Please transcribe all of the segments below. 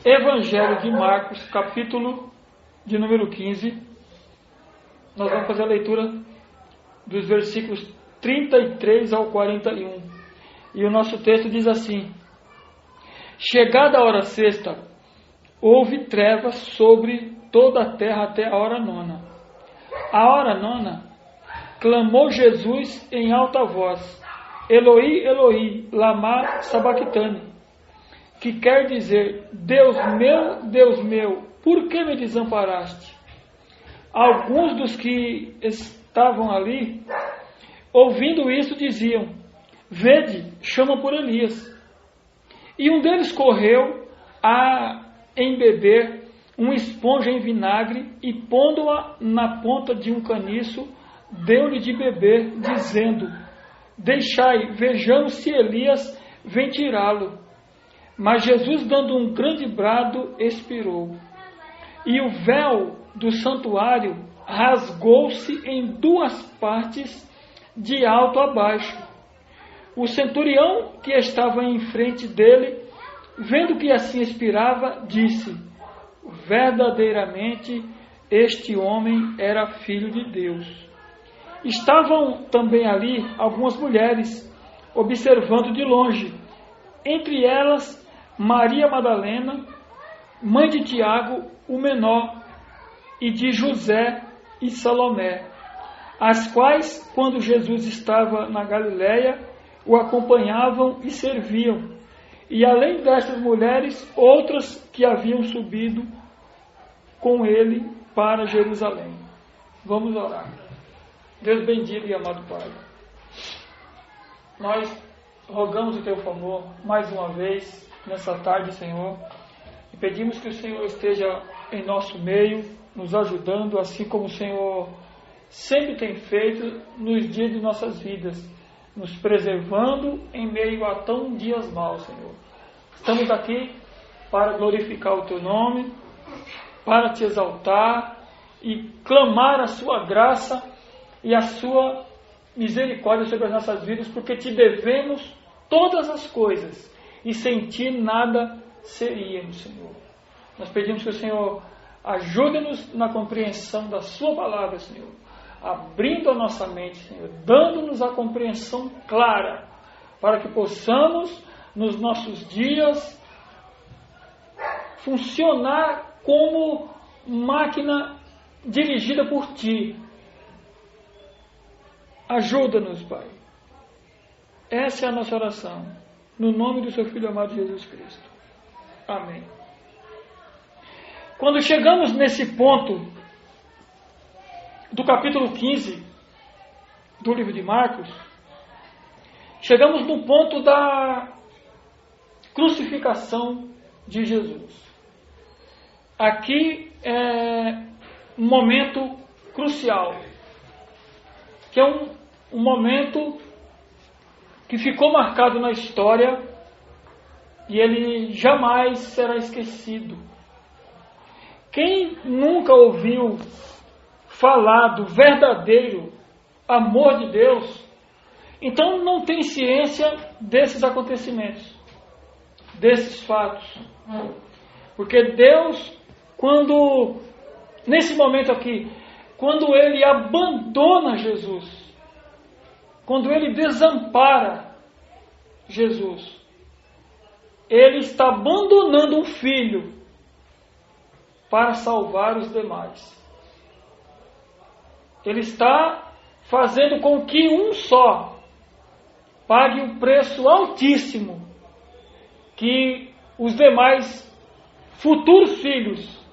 Evangelho de Marcos, capítulo de número 15. Nós vamos fazer a leitura dos versículos 33 ao 41. E o nosso texto diz assim: Chegada a hora sexta, houve trevas sobre toda a terra até a hora nona. A hora nona, clamou Jesus em alta voz: Eloi, Eloi, lama sabactani, que quer dizer: Deus meu, por que me desamparaste? Alguns dos que estavam ali, ouvindo isso, diziam: Vede, chama por Elias. E um deles correu a embeber uma esponja em vinagre e, pondo-a na ponta de um caniço, deu-lhe de beber, dizendo: Deixai, vejamos se Elias vem tirá-lo. Mas Jesus, dando um grande brado, expirou. E o véu do santuário rasgou-se em duas partes, de alto a baixo. O centurião que estava em frente dele, vendo que assim expirava, disse: Verdadeiramente este homem era filho de Deus. Estavam também ali algumas mulheres, observando de longe, entre elas Maria Madalena, mãe de Tiago, o menor, e de José e Salomé, as quais, quando Jesus estava na Galiléia, o acompanhavam e serviam. E além destas mulheres, outras que haviam subido com ele para Jerusalém. Vamos orar. Deus bendito e amado Pai, nós rogamos o Teu favor mais uma vez nessa tarde, Senhor, e pedimos que o Senhor esteja em nosso meio, nos ajudando, assim como o Senhor sempre tem feito nos dias de nossas vidas, nos preservando em meio a tão dias maus, Senhor. Estamos aqui para glorificar o Teu nome, para Te exaltar e clamar a Sua graça e a Sua misericórdia sobre as nossas vidas, porque Te devemos todas as coisas, e sem Ti nada seríamos, Senhor. Nós pedimos que o Senhor ajude-nos na compreensão da Sua palavra, Senhor, abrindo a nossa mente, Senhor, dando-nos a compreensão clara, para que possamos, nos nossos dias, funcionar como máquina dirigida por Ti. Ajuda-nos, Pai. Essa é a nossa oração, no nome do Seu Filho amado Jesus Cristo. Amém. Quando chegamos nesse ponto do capítulo 15 do livro de Marcos, chegamos no ponto da crucificação de Jesus. Aqui é um momento crucial, que é um momento que ficou marcado na história e ele jamais será esquecido. Quem nunca ouviu falar do verdadeiro amor de Deus, então não tem ciência desses acontecimentos, desses fatos. Porque Deus, nesse momento aqui, quando Ele abandona Jesus, quando Ele desampara Jesus, Ele está abandonando um filho para salvar os demais. Ele está fazendo com que um só pague um preço altíssimo que os demais futuros filhos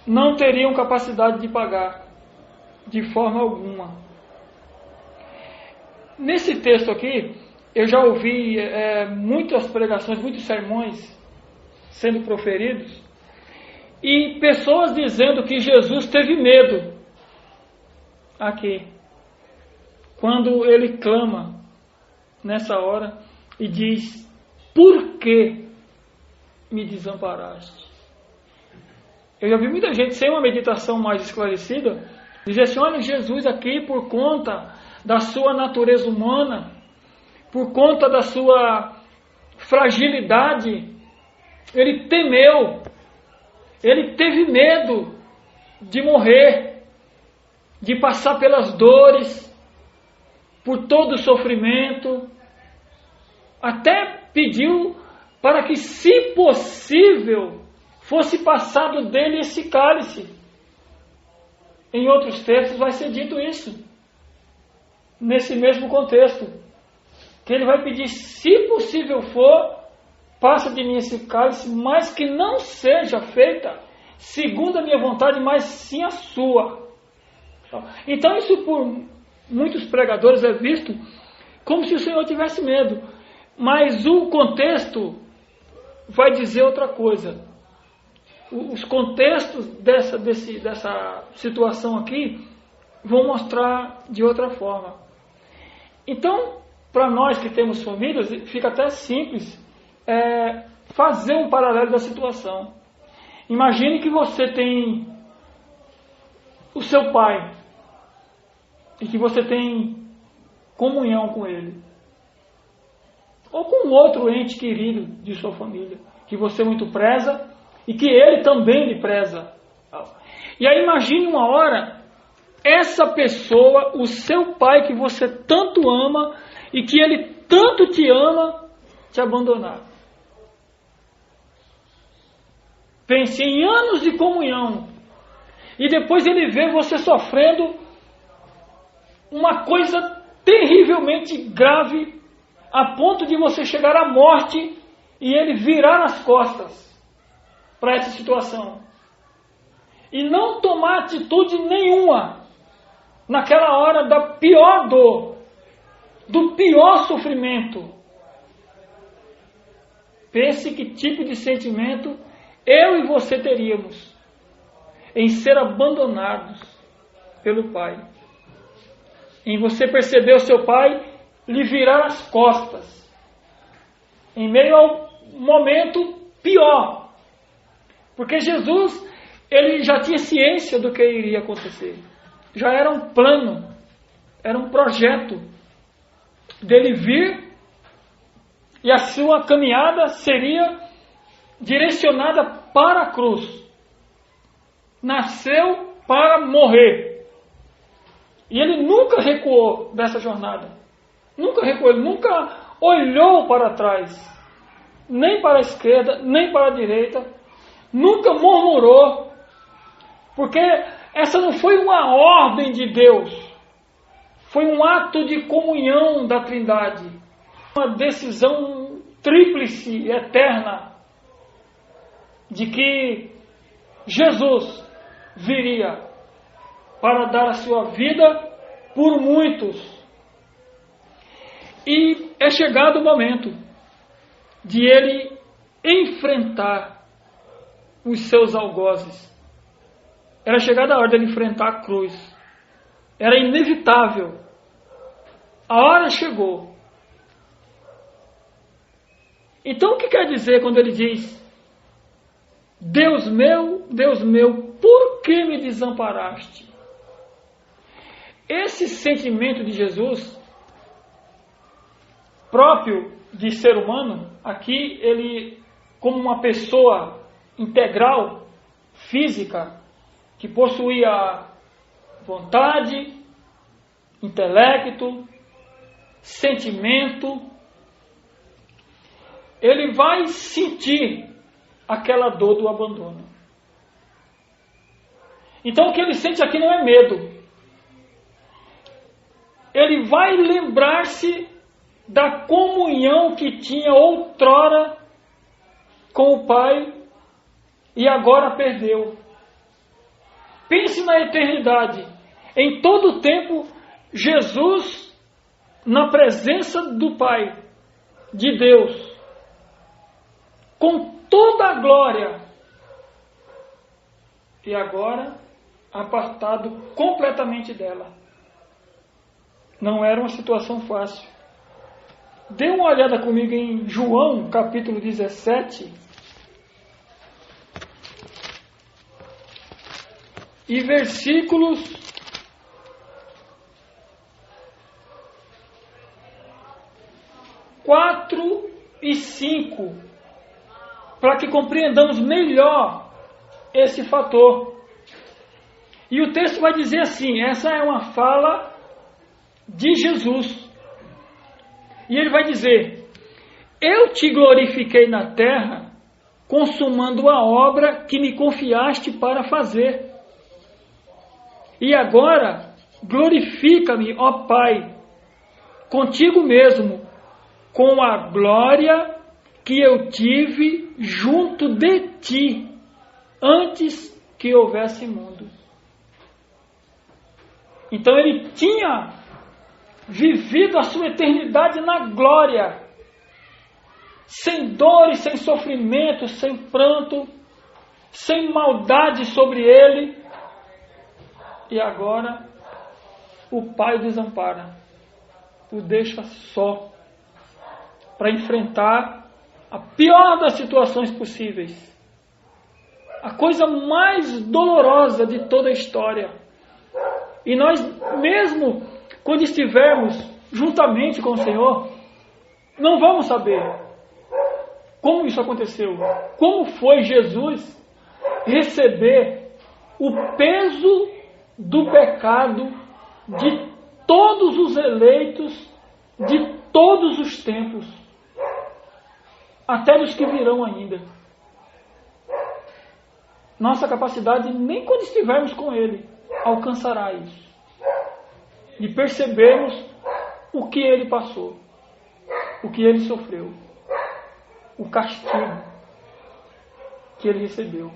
não teriam capacidade de pagar de forma alguma. Nesse texto aqui, eu já ouvi muitas pregações, muitos sermões sendo proferidos, e pessoas dizendo que Jesus teve medo aqui, quando ele clama nessa hora e diz: Por que me desamparaste? Eu já vi muita gente sem uma meditação mais esclarecida dizer assim: olha, Jesus aqui, por conta da sua natureza humana, por conta da sua fragilidade, ele temeu, ele teve medo de morrer, de passar pelas dores, por todo o sofrimento, até pediu para que, se possível, fosse passado dele esse cálice. Em outros textos vai ser dito isso, nesse mesmo contexto, que ele vai pedir, se possível for, passa de mim esse cálice, mas que não seja feita segundo a minha vontade, mas sim a sua. Então isso por muitos pregadores é visto como se o Senhor tivesse medo, mas o contexto vai dizer outra coisa. Os contextos dessa situação aqui vão mostrar de outra forma. Então, para nós que temos famílias, fica até simples fazer um paralelo da situação. Imagine que você tem o seu pai e que você tem comunhão com ele, ou com outro ente querido de sua família, que você muito preza e que ele também lhe preza. E aí imagine uma hora, essa pessoa, o seu pai que você tanto ama e que ele tanto te ama, te abandonar. Pense em anos de comunhão e depois ele vê você sofrendo uma coisa terrivelmente grave, a ponto de você chegar à morte e ele virar as costas para essa situação e não tomar atitude nenhuma naquela hora da pior dor, do pior sofrimento. Pense que tipo de sentimento eu e você teríamos em ser abandonados pelo Pai, em você perceber o seu Pai lhe virar as costas em meio ao momento pior, porque Jesus, ele já tinha ciência do que iria acontecer, já era um plano, era um projeto dele vir, e a sua caminhada seria direcionada para a cruz. Nasceu para morrer. E ele nunca recuou dessa jornada. Nunca recuou, ele nunca olhou para trás, nem para a esquerda, nem para a direita, nunca murmurou, porque essa não foi uma ordem de Deus, foi um ato de comunhão da Trindade, uma decisão tríplice, eterna, de que Jesus viria para dar a sua vida por muitos. E é chegado o momento de ele enfrentar os seus algozes. Era chegada a hora de ele enfrentar a cruz. Era inevitável. A hora chegou. Então o que quer dizer quando ele diz: Deus meu, por que me desamparaste? Esse sentimento de Jesus, próprio de ser humano, aqui ele, como uma pessoa integral, física, que possuía vontade, intelecto, sentimento, ele vai sentir aquela dor do abandono. Então o que ele sente aqui não é medo. Ele vai lembrar-se da comunhão que tinha outrora com o Pai e agora perdeu. Pense na eternidade. Em todo o tempo, Jesus na presença do Pai, de Deus, com toda a glória, e agora apartado completamente dela. Não era uma situação fácil. Dê uma olhada comigo em João, capítulo 17, e versículos 4 e 5. para que compreendamos melhor esse fator. E o texto vai dizer assim, essa é uma fala de Jesus. E ele vai dizer: eu te glorifiquei na terra, consumando a obra que me confiaste para fazer. E agora, glorifica-me, ó Pai, contigo mesmo, com a glória que eu tive junto de ti, antes que houvesse mundo. Então ele tinha vivido a sua eternidade na glória, sem dor e sem sofrimento, sem pranto, sem maldade sobre ele. E agora o Pai o desampara, o deixa só, para enfrentar a pior das situações possíveis, a coisa mais dolorosa de toda a história. E nós, mesmo quando estivermos juntamente com o Senhor, não vamos saber como isso aconteceu, como foi Jesus receber o peso do pecado de todos os eleitos, de todos os tempos, até dos que virão ainda. Nossa capacidade, nem quando estivermos com Ele, alcançará isso. E percebermos o que Ele passou, o que Ele sofreu, o castigo que Ele recebeu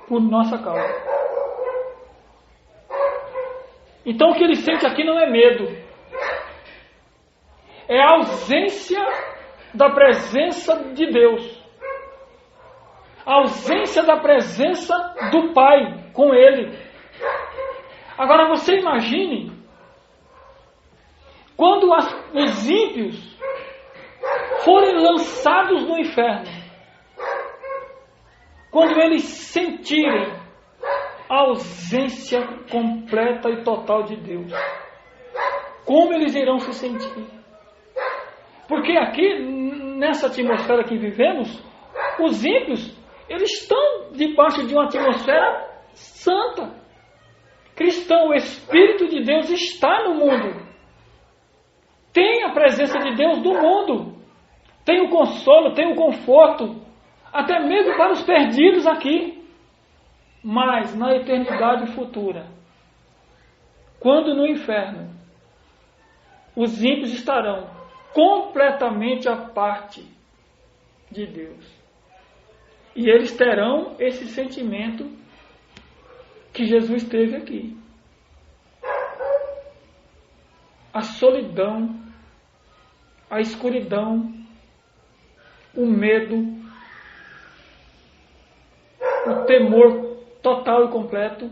por nossa causa. Então o que Ele sente aqui não é medo, é a ausência da presença de Deus, a ausência da presença do Pai com Ele. Agora você imagine quando os ímpios forem lançados no inferno, quando eles sentirem a ausência completa e total de Deus, como eles irão se sentir? Porque aqui, nessa atmosfera que vivemos, os ímpios, eles estão debaixo de uma atmosfera santa. Cristão, o Espírito de Deus está no mundo. Tem a presença de Deus do mundo. Tem o consolo, tem o conforto, até mesmo para os perdidos aqui. Mas na eternidade futura, quando no inferno, os ímpios estarão completamente à parte de Deus. E eles terão esse sentimento que Jesus teve aqui. A solidão, a escuridão, o medo, o temor total e completo.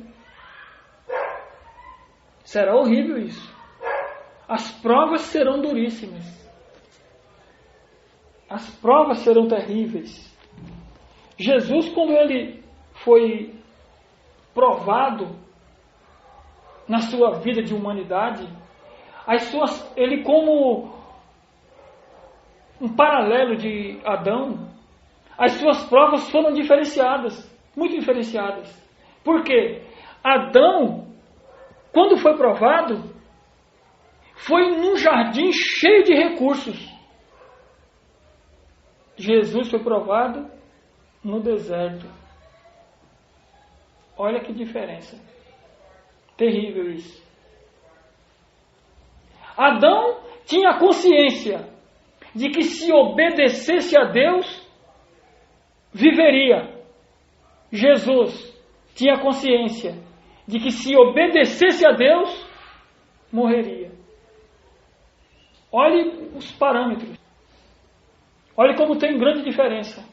Será horrível isso. As provas serão duríssimas. As provas serão terríveis. Jesus, quando ele foi provado na sua vida de humanidade, ele, como um paralelo de Adão, as suas provas foram diferenciadas, muito diferenciadas. Por quê? Adão, quando foi provado, foi num jardim cheio de recursos. Jesus foi provado no deserto. Olha que diferença. Terrível isso. Adão tinha consciência de que se obedecesse a Deus, viveria. Jesus tinha consciência de que se obedecesse a Deus, morreria. Olhe os parâmetros. Olhe como tem grande diferença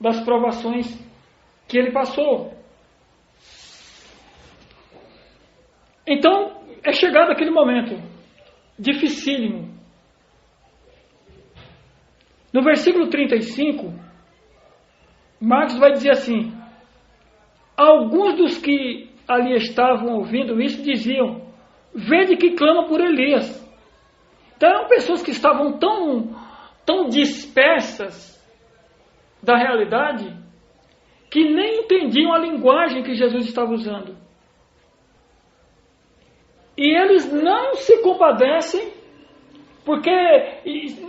das provações que ele passou. Então, é chegado aquele momento dificílimo. No versículo 35, Marcos vai dizer assim: alguns dos que ali estavam ouvindo isso diziam: vede que clama por Elias. Então eram pessoas que estavam tão dispersas, da realidade que nem entendiam a linguagem que Jesus estava usando. E eles não se compadecem porque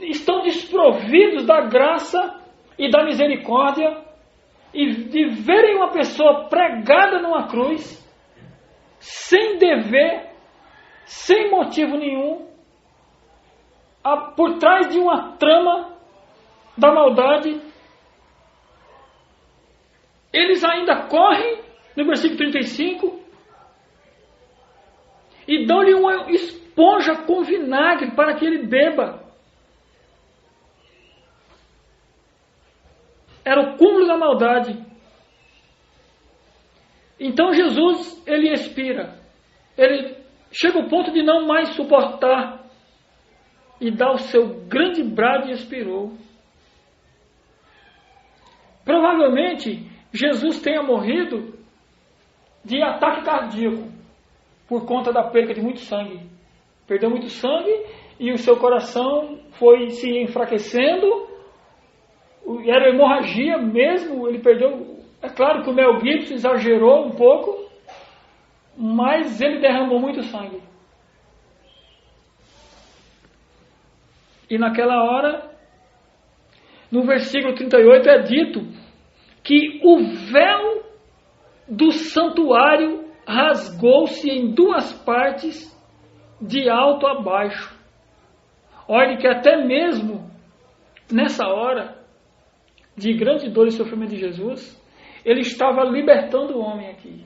estão desprovidos da graça e da misericórdia e de verem uma pessoa pregada numa cruz sem dever, sem motivo nenhum, por trás de uma trama da maldade. Eles ainda correm, no versículo 35, e dão-lhe uma esponja com vinagre para que ele beba. Era o cúmulo da maldade. Então Jesus, ele expira. Ele chega ao ponto de não mais suportar e dá o seu grande brado e expirou. Provavelmente, Jesus tenha morrido de ataque cardíaco por conta da perda de muito sangue. Perdeu muito sangue e o seu coração foi se enfraquecendo. Era hemorragia mesmo, ele perdeu. É claro que o Mel Gibson exagerou um pouco, mas ele derramou muito sangue. E naquela hora, no versículo 38 é dito que o véu do santuário rasgou-se em duas partes, de alto a baixo. Olhe que até mesmo nessa hora de grande dor e sofrimento de Jesus, ele estava libertando o homem aqui.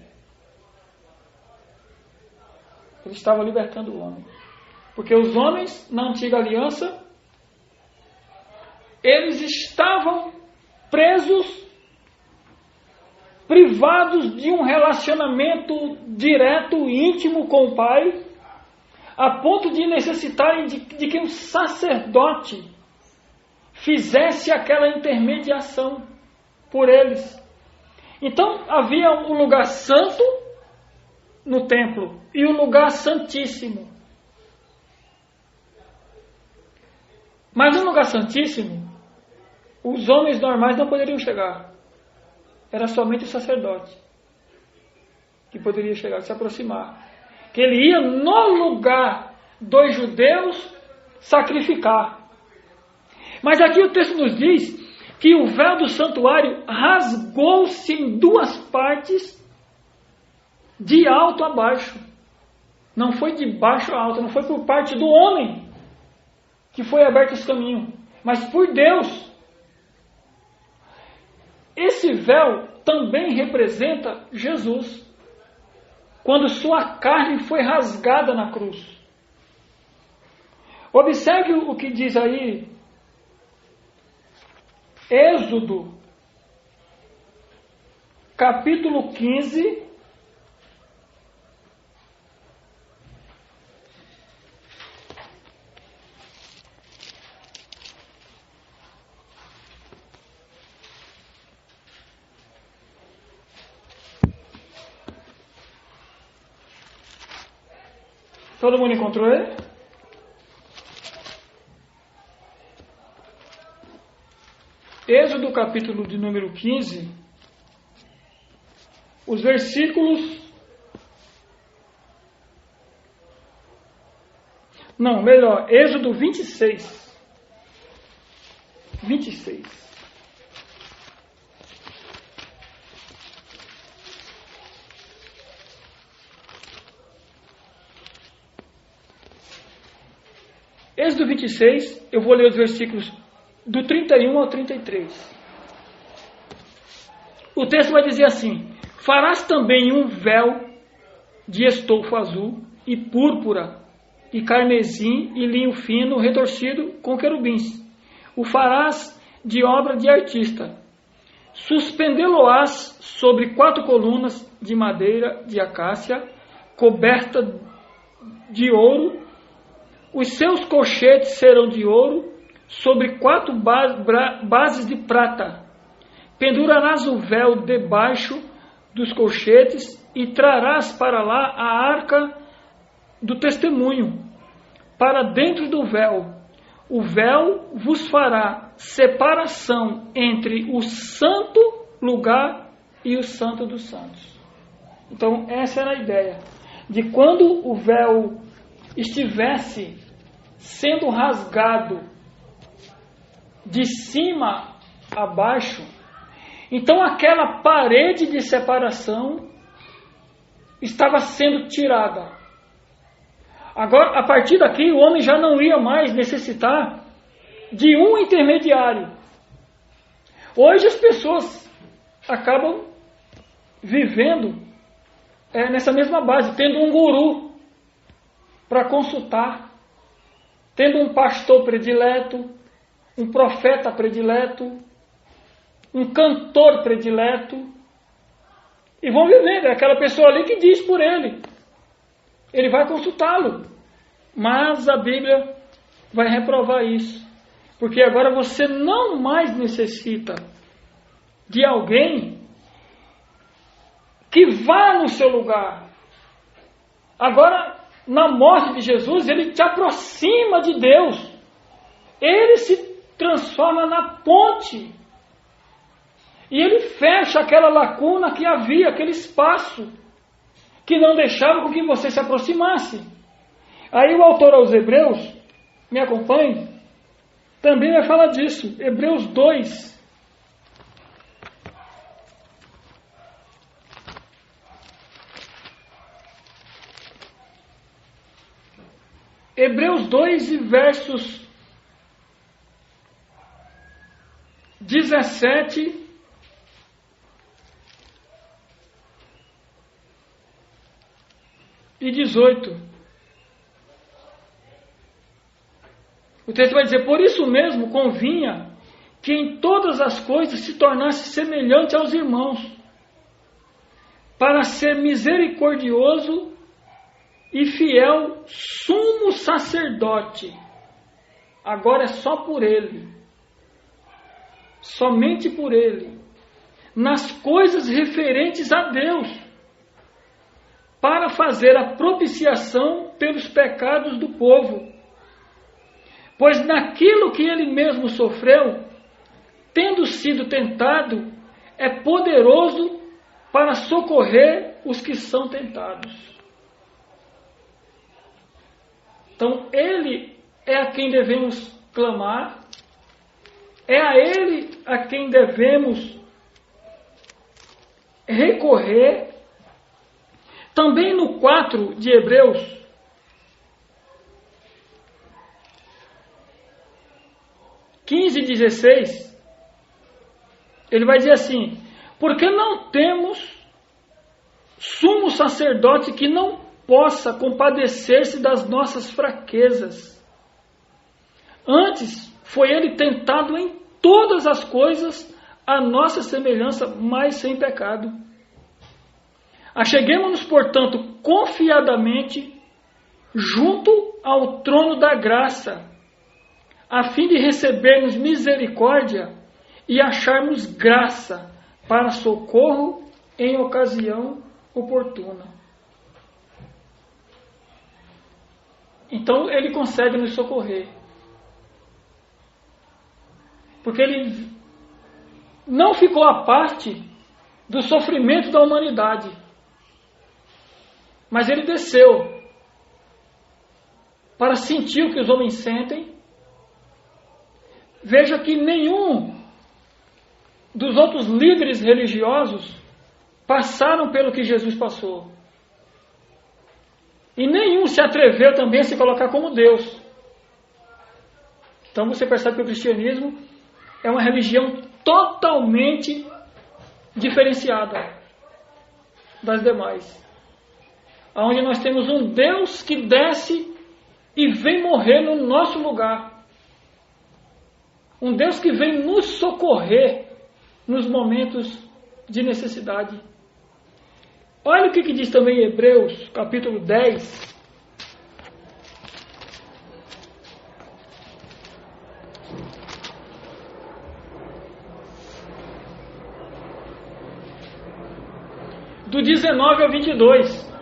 Ele estava libertando o homem. Porque os homens, na antiga aliança, eles estavam presos, privados de um relacionamento direto, íntimo com o Pai, a ponto de necessitarem de que um sacerdote fizesse aquela intermediação por eles. Então havia um lugar santo no templo e um lugar santíssimo. Mas no lugar santíssimo, os homens normais não poderiam chegar. Era somente o sacerdote que poderia chegar, se aproximar. Que ele ia no lugar dos judeus sacrificar. Mas aqui o texto nos diz que o véu do santuário rasgou-se em duas partes, de alto a baixo. Não foi de baixo a alto, não foi por parte do homem que foi aberto esse caminho, mas por Deus. Esse véu também representa Jesus, quando sua carne foi rasgada na cruz. Observe o que diz aí Êxodo, capítulo 15, todo mundo encontrou ele? Êxodo capítulo de número 15, os versículos... Não, melhor, Êxodo 26. 26. Êxodo 26, eu vou ler os versículos do 31 ao 33. O texto vai dizer assim: farás também um véu de estofo azul e púrpura e carmesim e linho fino retorcido com querubins. O farás de obra de artista. Suspendê-lo-ás sobre 4 colunas de madeira de acácia, coberta de ouro. Os seus colchetes serão de ouro, sobre 4 bases de prata. Pendurarás o véu debaixo dos colchetes e trarás para lá a arca do testemunho, para dentro do véu. o véu vos fará separação entre o santo lugar e o santo dos santos. Então, essa era a ideia, de quando o véu estivesse sendo rasgado de cima a baixo, então aquela parede de separação estava sendo tirada. Agora, a partir daqui, o homem já não ia mais necessitar de um intermediário. Hoje as pessoas acabam vivendo nessa mesma base, tendo um guru para consultar, tendo um pastor predileto, um profeta predileto, um cantor predileto, e vão vivendo. É aquela pessoa ali que diz por ele. Ele vai consultá-lo. Mas a Bíblia vai reprovar isso. Porque agora você não mais necessita de alguém que vá no seu lugar. Agora, na morte de Jesus, ele te aproxima de Deus. Ele se transforma na ponte. E ele fecha aquela lacuna que havia, aquele espaço que não deixava com que você se aproximasse. Aí o autor aos Hebreus, me acompanhe, também vai falar disso. Hebreus 2. Hebreus 2 e versos 17 e 18. O texto vai dizer: por isso mesmo convinha que em todas as coisas se tornasse semelhante aos irmãos, para ser misericordioso e fiel sumo sacerdote. Agora é só por ele, somente por ele, nas coisas referentes a Deus, para fazer a propiciação pelos pecados do povo. Pois naquilo que ele mesmo sofreu, tendo sido tentado, é poderoso para socorrer os que são tentados. Então, ele é a quem devemos clamar, é a ele a quem devemos recorrer. Também no 4 de Hebreus, (15 e 16), ele vai dizer assim: porque não temos sumo sacerdote que não possa compadecer-se das nossas fraquezas. Antes, foi ele tentado em todas as coisas, a nossa semelhança, mas sem pecado. Acheguemo-nos, portanto, confiadamente junto ao trono da graça, a fim de recebermos misericórdia e acharmos graça para socorro em ocasião oportuna. Então ele consegue nos socorrer, porque ele não ficou à parte do sofrimento da humanidade, mas ele desceu para sentir o que os homens sentem. Veja que nenhum dos outros líderes religiosos passaram pelo que Jesus passou. E nenhum se atreveu também a se colocar como Deus. Então você percebe que o cristianismo é uma religião totalmente diferenciada das demais, onde nós temos um Deus que desce e vem morrer no nosso lugar. Um Deus que vem nos socorrer nos momentos de necessidade. Olha o que diz também em Hebreus, capítulo 10. Do 19 ao 22.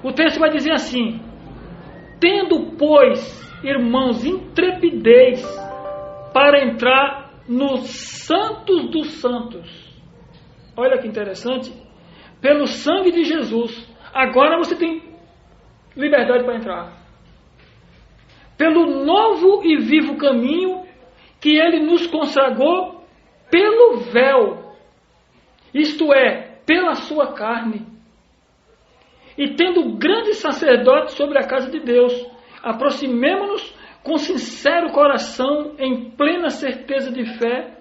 O texto vai dizer assim: tendo, pois, irmãos, intrepidez para entrar no Santos dos Santos. Olha que interessante. Pelo sangue de Jesus, agora você tem liberdade para entrar. Pelo novo e vivo caminho que Ele nos consagrou pelo véu, isto é, pela sua carne. E tendo grande sacerdote sobre a casa de Deus, aproximemo-nos com sincero coração, em plena certeza de fé,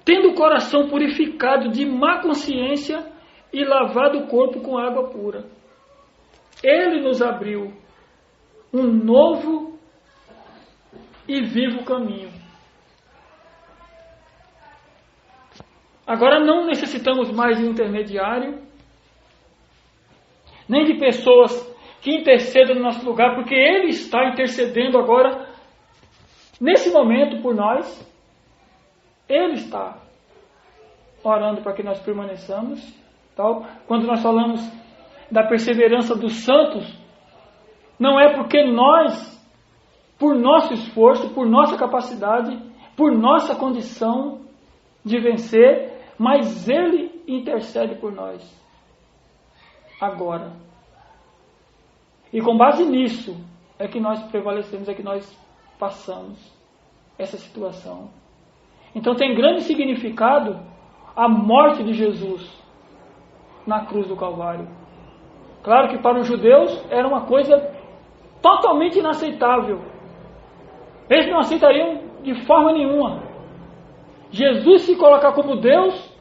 tendo o coração purificado de má consciência e lavado o corpo com água pura. Ele nos abriu um novo e vivo caminho. Agora não necessitamos mais de intermediário, nem de pessoas que intercedam no nosso lugar, porque Ele está intercedendo agora, nesse momento, por nós. Ele está orando para que nós permaneçamos. Tal. Quando nós falamos da perseverança dos santos, não é porque nós, por nosso esforço, por nossa capacidade, por nossa condição de vencer, mas Ele intercede por nós agora. E com base nisso é que nós prevalecemos, é que nós passamos essa situação. Então tem grande significado a morte de Jesus na cruz do Calvário. Claro que para os judeus era uma coisa totalmente inaceitável. Eles não aceitariam de forma nenhuma Jesus se colocar como Deus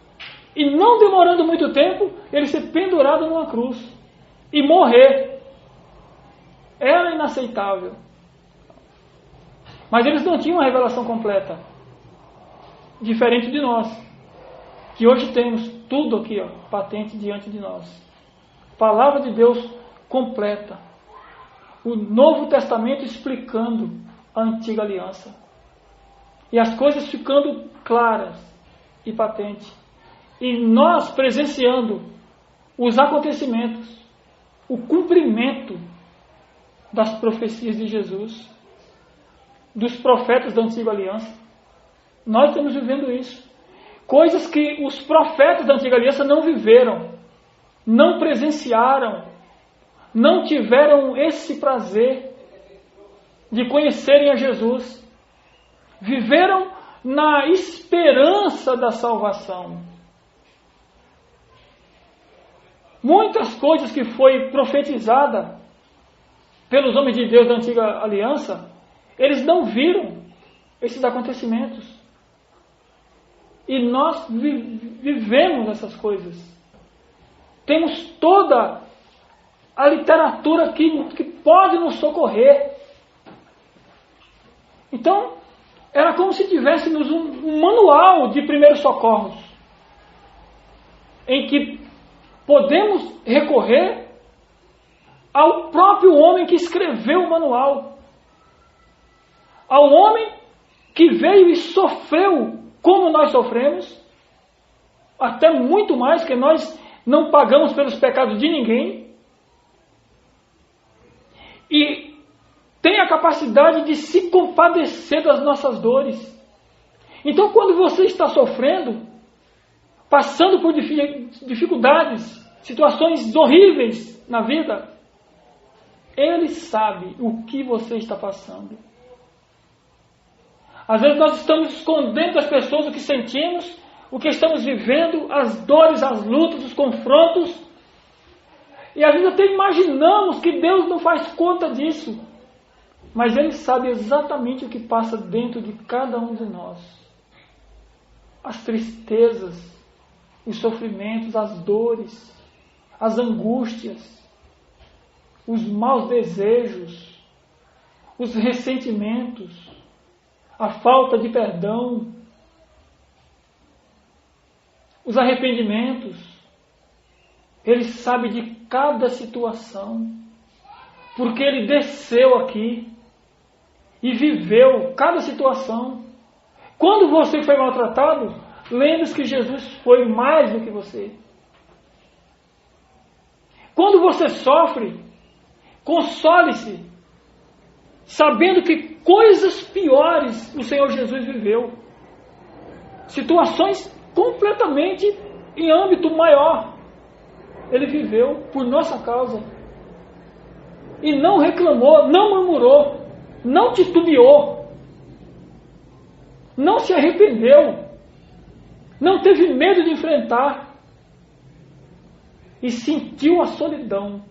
e, não demorando muito tempo, Ele ser pendurado numa cruz e morrer. Era inaceitável. Mas eles não tinham uma revelação completa, diferente de nós, que hoje temos tudo aqui, patente diante de nós. Palavra de Deus completa. O Novo Testamento explicando a antiga aliança. E as coisas ficando claras e patentes. E nós presenciando os acontecimentos, o cumprimento das profecias de Jesus, dos profetas da antiga aliança. Nós estamos vivendo isso. Coisas que os profetas da antiga aliança não viveram, não presenciaram, não tiveram esse prazer de conhecerem a Jesus. Viveram na esperança da salvação. Muitas coisas que foi profetizada pelos homens de Deus da antiga aliança, eles não viram esses acontecimentos. E nós vivemos essas coisas. Temos toda a literatura que pode nos socorrer. Então, era como se tivéssemos um manual de primeiros socorros, em que podemos recorrer ao próprio homem que escreveu o manual, ao homem que veio e sofreu como nós sofremos, até muito mais, que nós não pagamos pelos pecados de ninguém, e tem a capacidade de se compadecer das nossas dores. Então, quando você está sofrendo, passando por dificuldades, situações horríveis na vida, Ele sabe o que você está passando. Às vezes nós estamos escondendo das pessoas o que sentimos, o que estamos vivendo, as dores, as lutas, os confrontos. E às vezes até imaginamos que Deus não faz conta disso. Mas Ele sabe exatamente o que passa dentro de cada um de nós. As tristezas, os sofrimentos, as dores, as angústias, os maus desejos, os ressentimentos, a falta de perdão, os arrependimentos. Ele sabe de cada situação, porque Ele desceu aqui e viveu cada situação. Quando você foi maltratado, lembre-se que Jesus foi mais do que você. Quando você sofre, console-se, sabendo que coisas piores o Senhor Jesus viveu. Situações completamente em âmbito maior. Ele viveu por nossa causa. E não reclamou, não murmurou, não titubeou, não se arrependeu, não teve medo de enfrentar. E sentiu a solidão,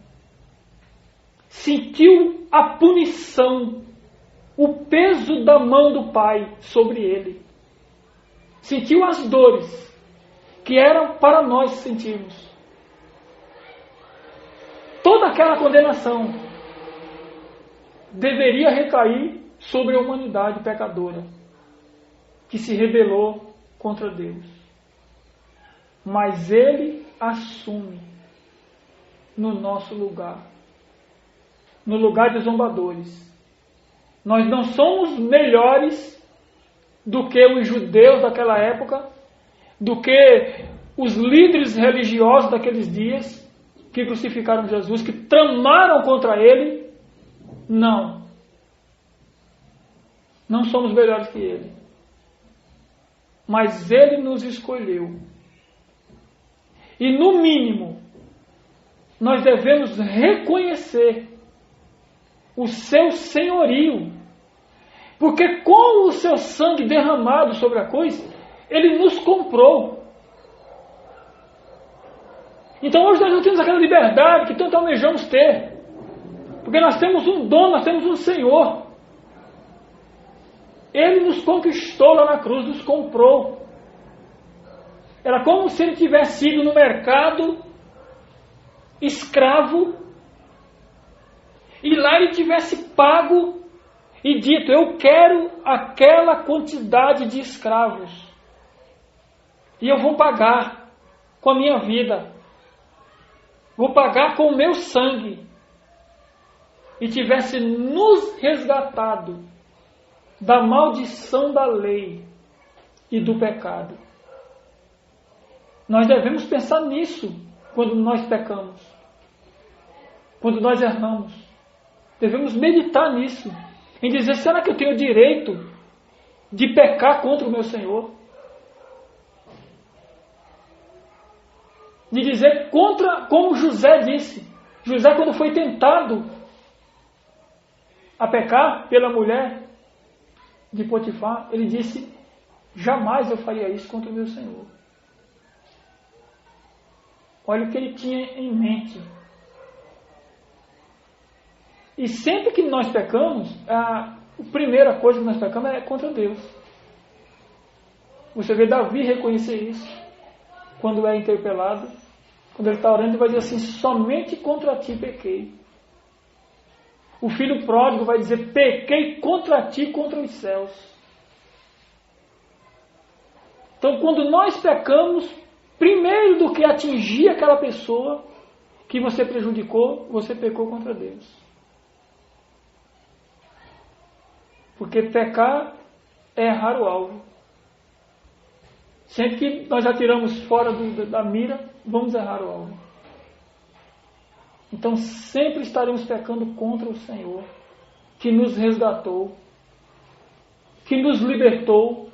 sentiu a punição, o peso da mão do Pai sobre ele. Sentiu as dores que eram para nós sentirmos. Toda aquela condenação deveria recair sobre a humanidade pecadora que se rebelou contra Deus. Mas ele assume no nosso lugar, no lugar dos zombadores. Nós não somos melhores do que os judeus daquela época, do que os líderes religiosos daqueles dias que crucificaram Jesus, que tramaram contra ele. Não. Não somos melhores que ele. Mas ele nos escolheu. E no mínimo, nós devemos reconhecer o seu senhorio. Porque com o seu sangue derramado sobre a cruz, ele nos comprou. Então hoje nós não temos aquela liberdade que tanto almejamos ter. Porque nós temos um dono, nós temos um Senhor. Ele nos conquistou lá na cruz, nos comprou. Era como se ele tivesse ido no mercado, escravo, e lá ele tivesse pago e dito: eu quero aquela quantidade de escravos. E eu vou pagar com a minha vida. Vou pagar com o meu sangue. E tivesse nos resgatado da maldição da lei e do pecado. Nós devemos pensar nisso quando nós pecamos, quando nós erramos. Devemos meditar nisso, em dizer: será que eu tenho o direito de pecar contra o meu Senhor? De dizer contra, como José disse. José, quando foi tentado a pecar pela mulher de Potifar, ele disse: jamais eu faria isso contra o meu Senhor. Olha o que ele tinha em mente. E sempre que nós pecamos, a primeira coisa que nós pecamos é contra Deus. Você vê Davi reconhecer isso quando é interpelado. Quando ele está orando, ele vai dizer assim: somente contra ti pequei. O filho pródigo vai dizer: pequei contra ti, contra os céus. Então, quando nós pecamos, primeiro do que atingir aquela pessoa que você prejudicou, você pecou contra Deus. Porque pecar é errar o alvo. Sempre que nós atiramos fora da mira, vamos errar o alvo. Então sempre estaremos pecando contra o Senhor, que nos resgatou, que nos libertou,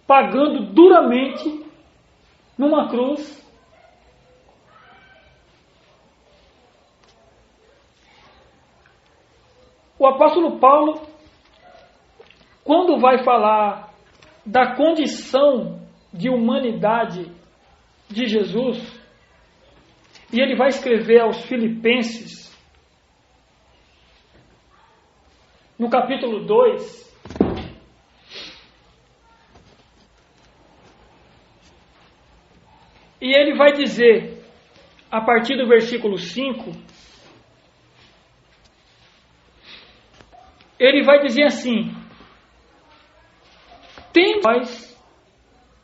pagando duramente numa cruz. O apóstolo Paulo, quando vai falar da condição de humanidade de Jesus, e ele vai escrever aos Filipenses, no capítulo 2, e ele vai dizer, a partir do versículo 5, ele vai dizer assim: tem nós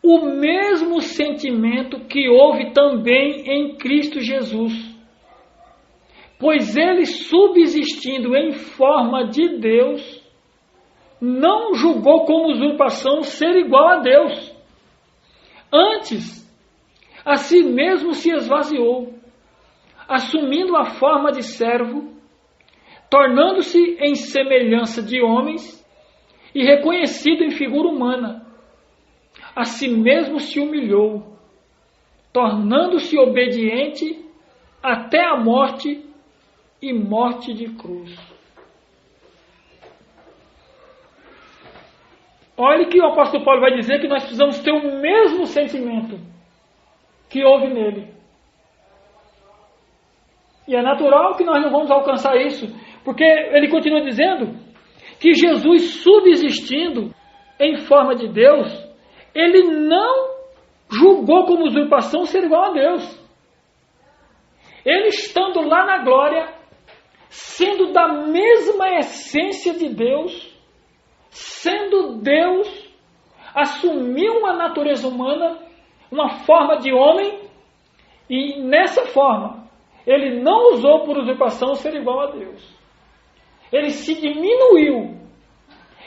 o mesmo sentimento que houve também em Cristo Jesus, pois ele, subsistindo em forma de Deus, não julgou como usurpação ser igual a Deus. Antes, a si mesmo se esvaziou, assumindo a forma de servo, tornando-se em semelhança de homens e reconhecido em figura humana. A si mesmo se humilhou, tornando-se obediente até a morte e morte de cruz. Olha que o apóstolo Paulo vai dizer que nós precisamos ter o mesmo sentimento que houve nele. E é natural que nós não vamos alcançar isso, porque ele continua dizendo que Jesus, subsistindo em forma de Deus, ele não julgou como usurpação ser igual a Deus. Ele, estando lá na glória, sendo da mesma essência de Deus, sendo Deus, assumiu uma natureza humana, uma forma de homem, e nessa forma, ele não usou por usurpação ser igual a Deus. Ele se diminuiu.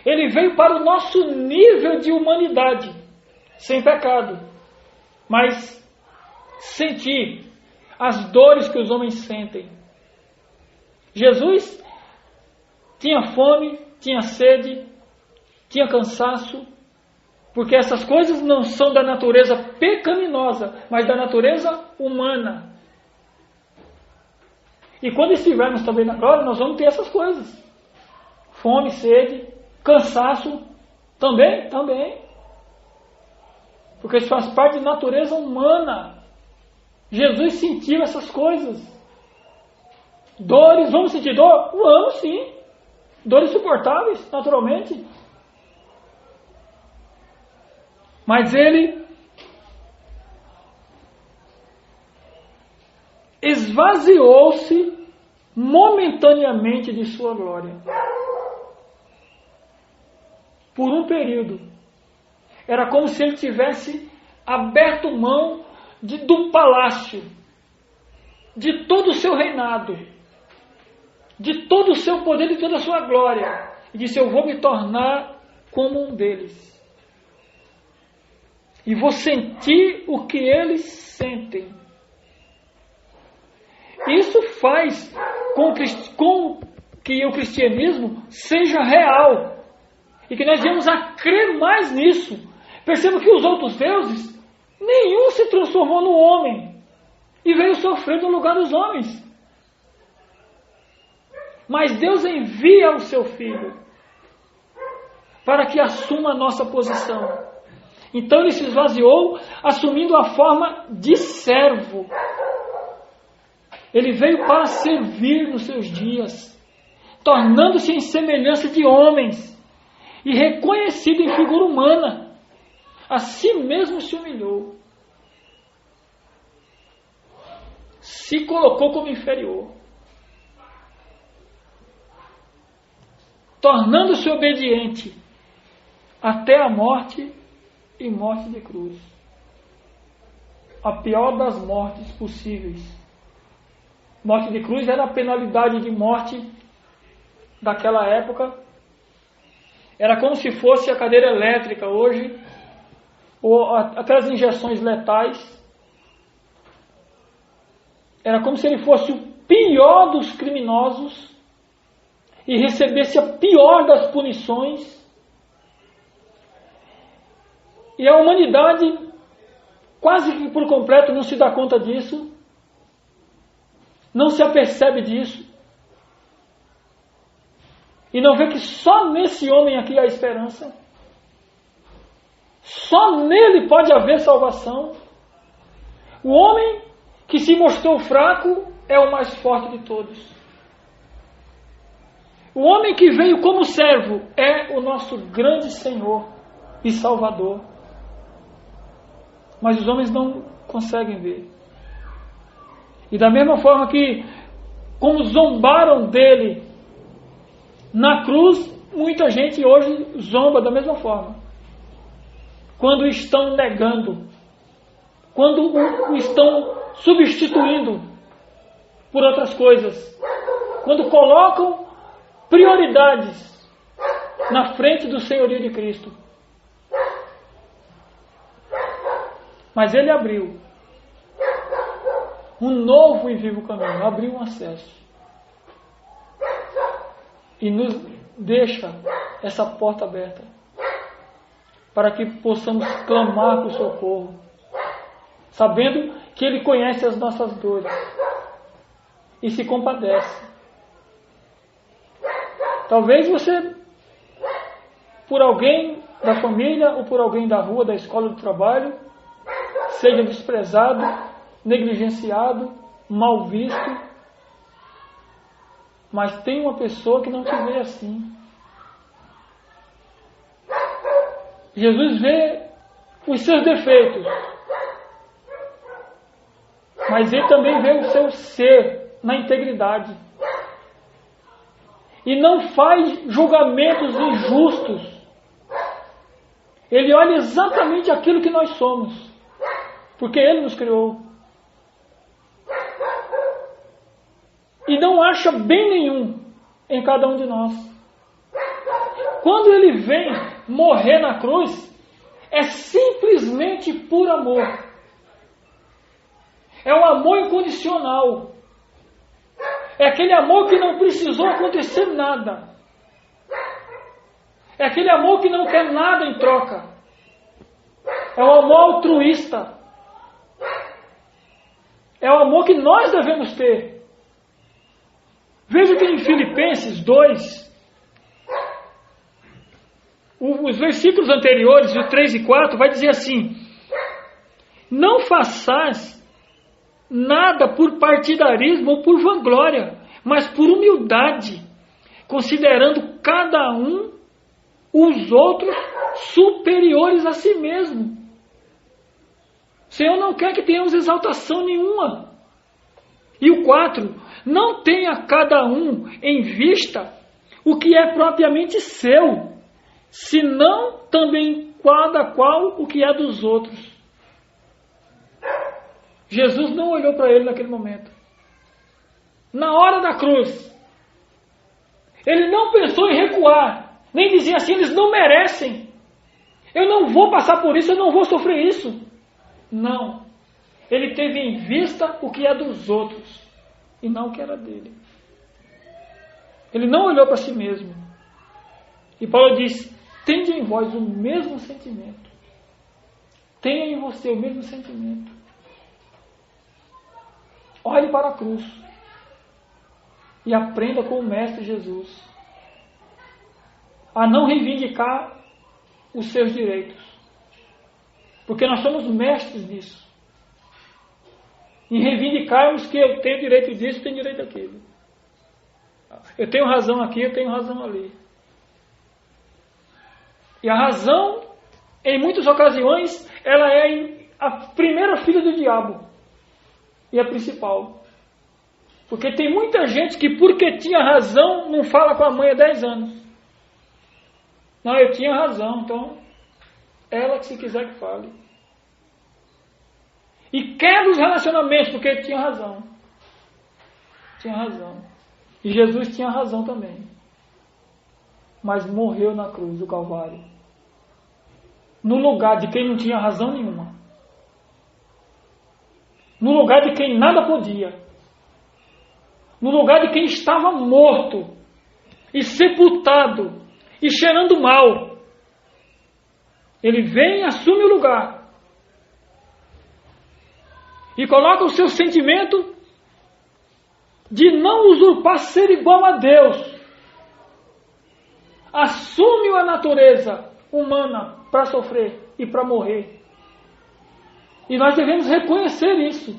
Ele veio para o nosso nível de humanidade, sem pecado, mas sentir as dores que os homens sentem. Jesus tinha fome, tinha sede, tinha cansaço, porque essas coisas não são da natureza pecaminosa, mas da natureza humana. E quando estivermos também na glória, nós vamos ter essas coisas. Fome, sede, cansaço, também. Porque isso faz parte da natureza humana. Jesus sentiu essas coisas. Dores, vamos sentir dor? Vamos sim. Dores suportáveis, naturalmente. Mas ele esvaziou-se momentaneamente de sua glória. Por um período. Era como se ele tivesse aberto mão do palácio, de todo o seu reinado, de todo o seu poder, de toda a sua glória. E disse: eu vou me tornar como um deles. E vou sentir o que eles sentem. Isso faz com que o cristianismo seja real. E que nós viemos a crer mais nisso. Perceba que os outros deuses, nenhum se transformou no homem. E veio sofrer no lugar dos homens. Mas Deus envia o seu Filho para que assuma a nossa posição. Então ele se esvaziou, assumindo a forma de servo. Ele veio para servir nos seus dias, tornando-se em semelhança de homens e reconhecido em figura humana. A si mesmo se humilhou. Se colocou como inferior. Tornando-se obediente até a morte e morte de cruz. A pior das mortes possíveis. Morte de cruz era a penalidade de morte daquela época. Era como se fosse a cadeira elétrica hoje, ou aquelas injeções letais. Era como se ele fosse o pior dos criminosos e recebesse a pior das punições. E a humanidade, quase que por completo, não se dá conta disso. Não se apercebe disso. E não vê que só nesse homem aqui há esperança. Só nele pode haver salvação. O homem que se mostrou fraco é o mais forte de todos. O homem que veio como servo é o nosso grande Senhor e Salvador. Mas os homens não conseguem ver. E da mesma forma que, como zombaram dele na cruz, muita gente hoje zomba da mesma forma. Quando o estão negando, quando o estão substituindo por outras coisas, quando colocam prioridades na frente do senhorio de Cristo. Mas ele abriu um novo e vivo caminho, abriu um acesso. e nos deixa essa porta aberta para que possamos clamar por socorro, sabendo que Ele conhece as nossas dores e se compadece. Talvez você, por alguém da família ou por alguém da rua, da escola, do trabalho, seja desprezado, negligenciado, mal visto, mas tem uma pessoa que não te vê assim. Jesus vê os seus defeitos, mas Ele também vê o seu ser na integridade. E não faz julgamentos injustos. Ele olha exatamente aquilo que nós somos, porque Ele nos criou. E não acha bem nenhum em cada um de nós. Quando Ele vem morrer na cruz, é simplesmente por amor. É um amor incondicional. É aquele amor que não precisou acontecer nada. É aquele amor que não quer nada em troca. É o amor altruísta. É o amor que nós devemos ter. Veja que em Filipenses 2, os versículos anteriores, o 3 e 4, vai dizer assim: não façais nada por partidarismo ou por vanglória, mas por humildade, considerando cada um os outros superiores a si mesmo. O Senhor não quer que tenhamos exaltação nenhuma. E o 4, não tenha cada um em vista o que é propriamente seu, senão também cada qual o que é dos outros. Jesus não olhou para ele naquele momento. Na hora da cruz, Ele não pensou em recuar, nem dizia assim: eles não merecem, eu não vou passar por isso, eu não vou sofrer isso. Não. Ele teve em vista o que é dos outros e não o que era dele. Ele não olhou para si mesmo. E Paulo diz: tende em vós o mesmo sentimento. Tenha em você o mesmo sentimento. Olhe para a cruz e aprenda com o Mestre Jesus a não reivindicar os seus direitos, porque nós somos mestres nisso, em reivindicarmos que eu tenho direito disso, eu tenho direito daquilo, eu tenho razão aqui, eu tenho razão ali. E a razão, em muitas ocasiões, ela é a primeira filha do diabo. E a principal. Porque tem muita gente que, porque tinha razão, não fala com a mãe há 10 anos. Não, eu tinha razão, então ela que se quiser que fale. E quebra os relacionamentos porque tinha razão. Tinha razão. E Jesus tinha razão também. Mas morreu na cruz do Calvário. No lugar de quem não tinha razão nenhuma. No lugar de quem nada podia. No lugar de quem estava morto e sepultado e cheirando mal. Ele vem e assume o lugar. E coloca o seu sentimento de não usurpar ser igual a Deus. Assume a natureza humana para sofrer e para morrer. E nós devemos reconhecer isso.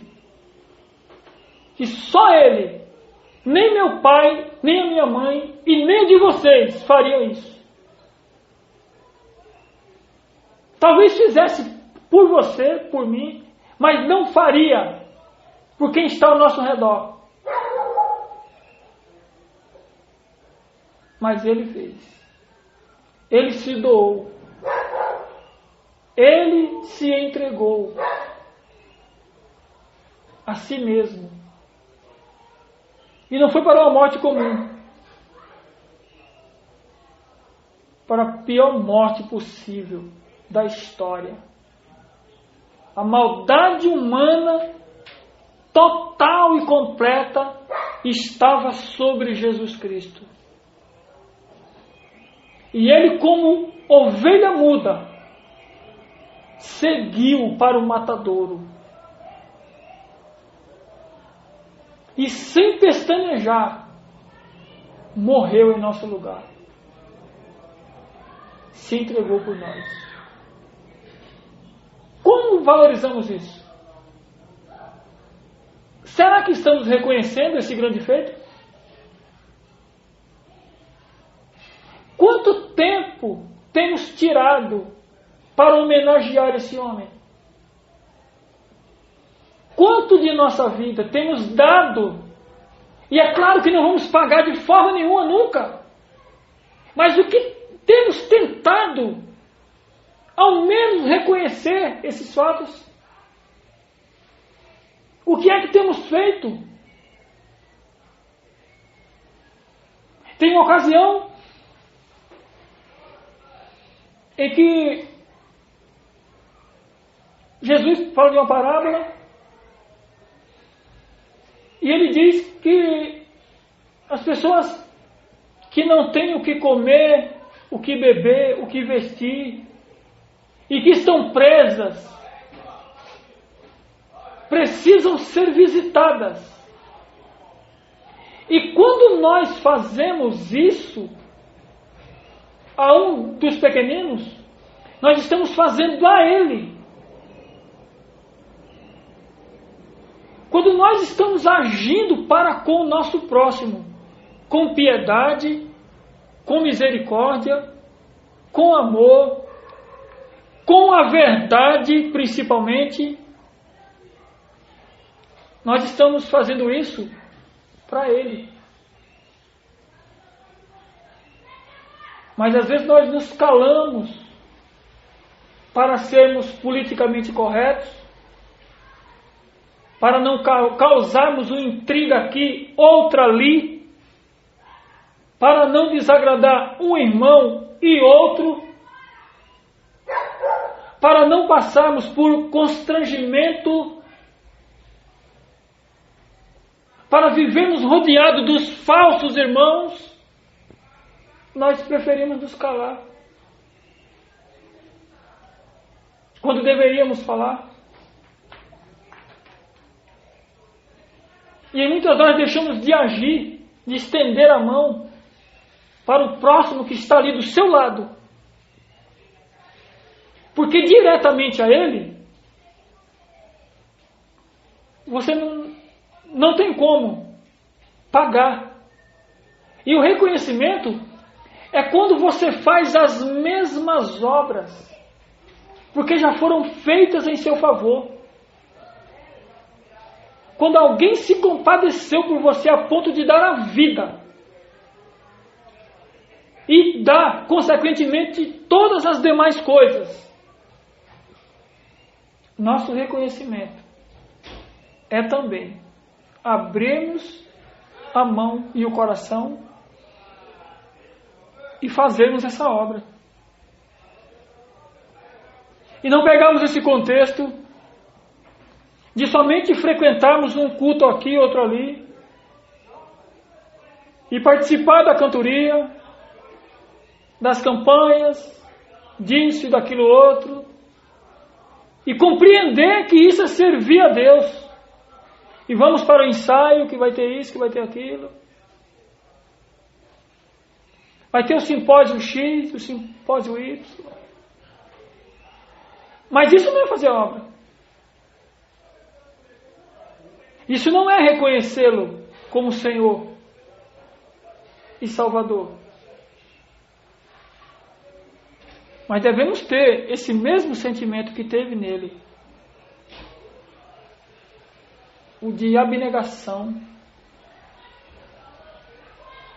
Que só Ele, nem meu pai, nem a minha mãe e nem de vocês fariam isso. Talvez fizesse por você, por mim, mas não faria por quem está ao nosso redor. Mas Ele fez. Ele se doou. Ele se entregou a si mesmo. E não foi para uma morte comum. Para a pior morte possível da história. A maldade humana total e completa estava sobre Jesus Cristo. E ele, como ovelha muda, seguiu para o matadouro. E sem pestanejar, morreu em nosso lugar. Se entregou por nós. Como valorizamos isso? Será que estamos reconhecendo esse grande feito? Quanto tempo temos tirado para homenagear esse homem? Quanto de nossa vida temos dado? E é claro que não vamos pagar de forma nenhuma, nunca. Mas o que temos tentado, ao menos reconhecer esses fatos? O que é que temos feito? Tem uma ocasião em que Jesus fala de uma parábola e ele diz que as pessoas que não têm o que comer, o que beber, o que vestir e que estão presas precisam ser visitadas. E quando nós fazemos isso a um dos pequeninos, nós estamos fazendo a ele. Quando nós estamos agindo para com o nosso próximo, com piedade, com misericórdia, com amor, com a verdade principalmente, nós estamos fazendo isso para ele. Mas às vezes nós nos calamos para sermos politicamente corretos, para não causarmos uma intriga aqui, outra ali, para não desagradar um irmão e outro, para não passarmos por constrangimento, para vivermos rodeados dos falsos irmãos, nós preferimos nos calar. Quando deveríamos falar. E muitas vezes deixamos de agir, de estender a mão para o próximo que está ali do seu lado. Porque diretamente a ele, você não tem como pagar. E o reconhecimento é quando você faz as mesmas obras, porque já foram feitas em seu favor. Quando alguém se compadeceu por você a ponto de dar a vida e dá, consequentemente, todas as demais coisas, nosso reconhecimento é também abrirmos a mão e o coração e fazermos essa obra. E não pegarmos esse contexto de somente frequentarmos um culto aqui, outro ali, e participar da cantoria, das campanhas, disso e daquilo outro, e compreender que isso é servir a Deus. E vamos para o ensaio, que vai ter isso, que vai ter aquilo. Vai ter o simpósio X, o simpósio Y. Mas isso não é fazer obra. Isso não é reconhecê-lo como Senhor e Salvador. Mas devemos ter esse mesmo sentimento que teve nele. O de abnegação.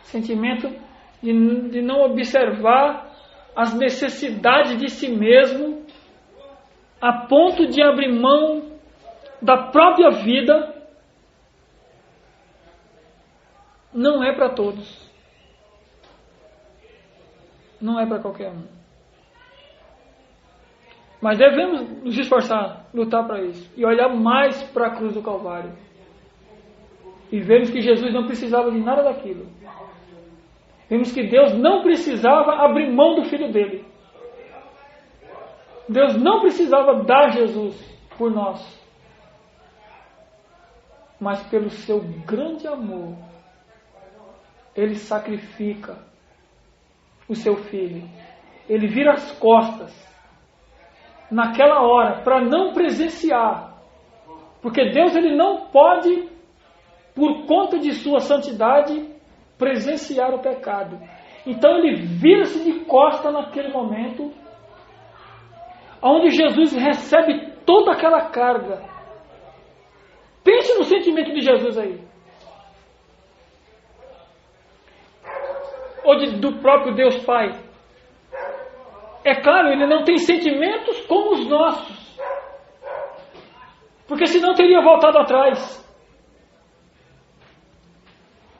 Sentimento de não observar as necessidades de si mesmo a ponto de abrir mão da própria vida. Não é para todos. Não é para qualquer um. Mas devemos nos esforçar, lutar para isso. E olhar mais para a cruz do Calvário. E vermos que Jesus não precisava de nada daquilo. Vimos que Deus não precisava abrir mão do Filho dele. Deus não precisava dar Jesus por nós. Mas pelo seu grande amor, Ele sacrifica o seu Filho. Ele vira as costas naquela hora para não presenciar. Porque Deus ele não pode, por conta de sua santidade, presenciar o pecado. Então ele vira-se de costa naquele momento, onde Jesus recebe toda aquela carga. Pense no sentimento de Jesus aí. Ou do próprio Deus Pai. É claro, ele não tem sentimentos como os nossos. Porque senão teria voltado atrás.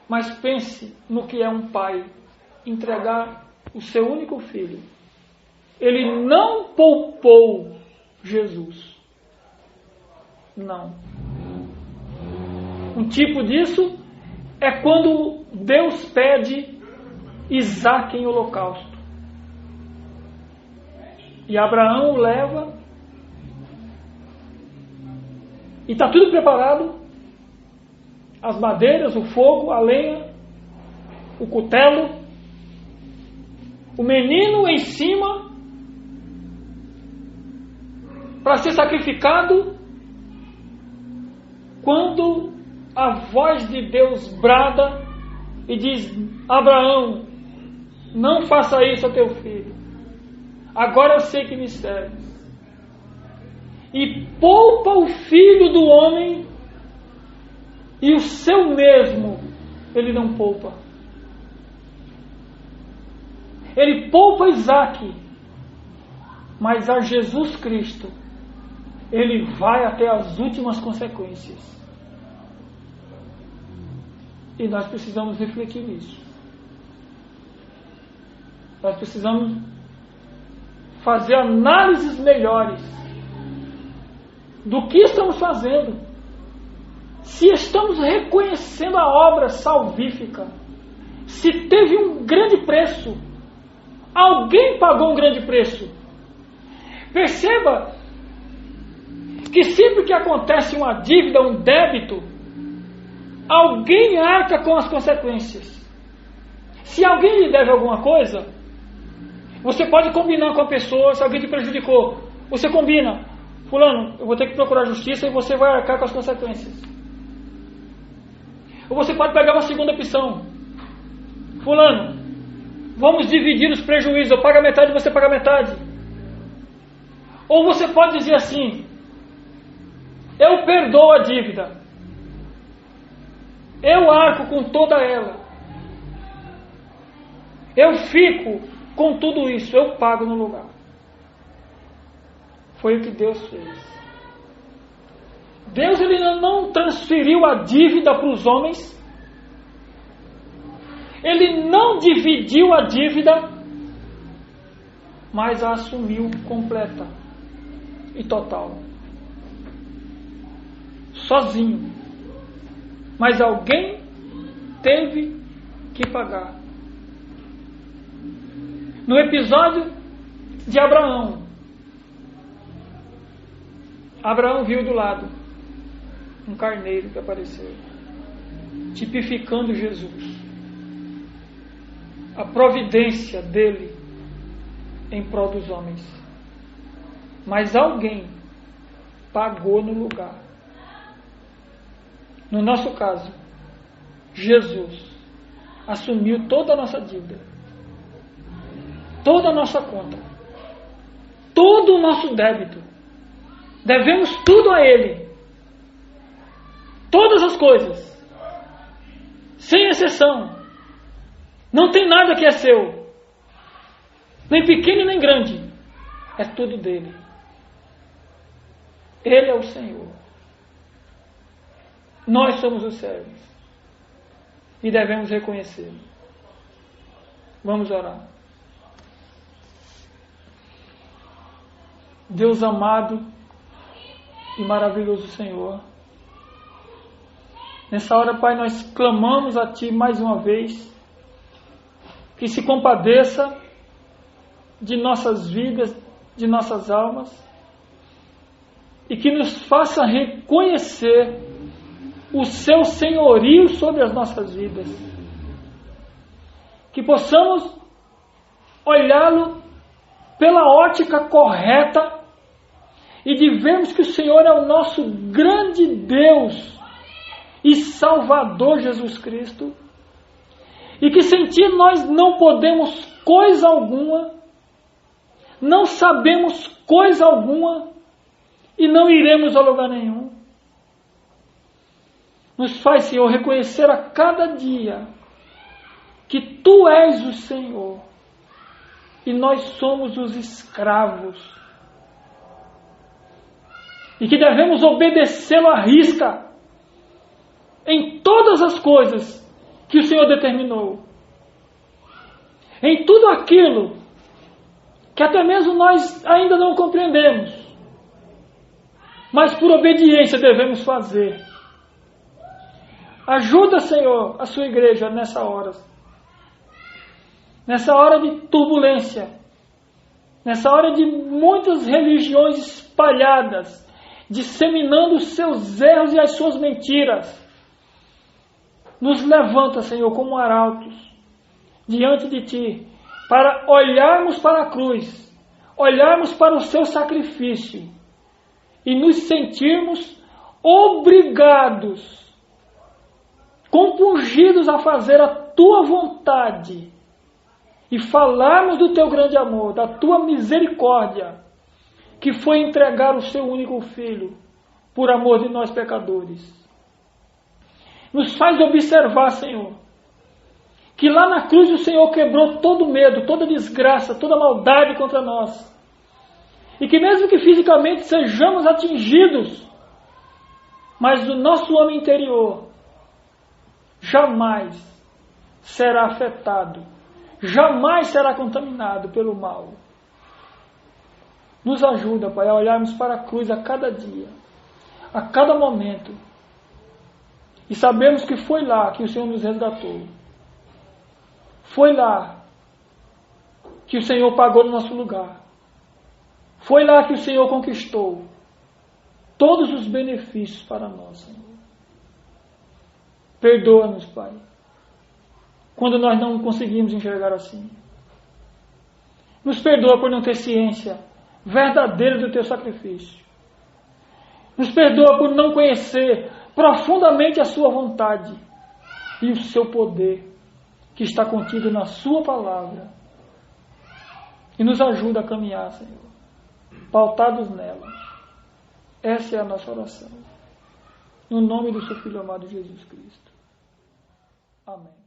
Mas pense no que é um pai entregar o seu único filho. Ele não poupou Jesus. Não. Um tipo disso é quando Deus pede Isaque em holocausto. E Abraão o leva. E está tudo preparado. As madeiras, o fogo, a lenha, o cutelo. O menino em cima para ser sacrificado. Quando a voz de Deus brada e diz: Abraão, não faça isso a teu filho. Agora eu sei que me serve. E poupa o filho do homem, e o seu mesmo ele não poupa. Ele poupa Isaque, mas a Jesus Cristo ele vai até as últimas consequências. E nós precisamos refletir nisso. Nós precisamos fazer análises melhores do que estamos fazendo. Se estamos reconhecendo a obra salvífica, se teve um grande preço, alguém pagou um grande preço. Perceba que sempre que acontece uma dívida, um débito, alguém arca com as consequências. Se alguém lhe deve alguma coisa, você pode combinar com a pessoa. Se alguém te prejudicou, você combina: fulano, eu vou ter que procurar justiça, e você vai arcar com as consequências. Ou você pode pegar uma segunda opção: fulano, vamos dividir os prejuízos, eu pago a metade e você paga a metade. Ou você pode dizer assim: eu perdoo a dívida, eu arco com toda ela, eu fico com tudo isso, eu pago no lugar. Foi o que Deus fez. Deus ele não transferiu a dívida para os homens. Ele não dividiu a dívida, mas a assumiu completa e total. Sozinho. Mas alguém teve que pagar. No episódio de Abraão, Abraão viu do lado um carneiro que apareceu, tipificando Jesus. A providência dele em prol dos homens. Mas alguém pagou no lugar. No nosso caso, Jesus assumiu toda a nossa dívida, toda a nossa conta, todo o nosso débito. Devemos tudo a Ele. Todas as coisas, sem exceção. Não tem nada que é seu, nem pequeno nem grande. É tudo dele. Ele é o Senhor. Nós somos os servos e devemos reconhecê-lo. Vamos orar. Deus amado e maravilhoso Senhor, nessa hora, Pai, nós clamamos a Ti mais uma vez, que se compadeça de nossas vidas, de nossas almas, e que nos faça reconhecer o seu senhorio sobre as nossas vidas. Que possamos olhá-lo pela ótica correta e de vermos que o Senhor é o nosso grande Deus e Salvador Jesus Cristo, e que sem Ti nós não podemos coisa alguma, não sabemos coisa alguma e não iremos a lugar nenhum. Nos faz, Senhor, reconhecer a cada dia que Tu és o Senhor e nós somos os escravos, e que devemos obedecê-lo à risca em todas as coisas que o Senhor determinou, em tudo aquilo que até mesmo nós ainda não compreendemos, mas por obediência devemos fazer. Ajuda, Senhor, a sua igreja nessa hora de turbulência, nessa hora de muitas religiões espalhadas, disseminando os seus erros e as suas mentiras. Nos levanta, Senhor, como arautos diante de Ti, para olharmos para a cruz, olharmos para o Seu sacrifício e nos sentirmos obrigados, compungidos a fazer a Tua vontade e falarmos do Teu grande amor, da Tua misericórdia, que foi entregar o Seu único Filho por amor de nós pecadores. Nos faz observar, Senhor, que lá na cruz o Senhor quebrou todo medo, toda desgraça, toda maldade contra nós. E que mesmo que fisicamente sejamos atingidos, mas o nosso homem interior jamais será afetado, jamais será contaminado pelo mal. Nos ajuda, Pai, a olharmos para a cruz a cada dia, a cada momento, e sabemos que foi lá que o Senhor nos resgatou. Foi lá que o Senhor pagou no nosso lugar. Foi lá que o Senhor conquistou todos os benefícios para nós, Senhor. Perdoa-nos, Pai, quando nós não conseguimos enxergar assim. Nos perdoa por não ter ciência verdadeira do Teu sacrifício. Nos perdoa por não conhecer profundamente a Sua vontade e o Seu poder, que está contido na Sua palavra. E nos ajuda a caminhar, Senhor, pautados nela. Essa é a nossa oração. No nome do Seu Filho amado Jesus Cristo. Amém.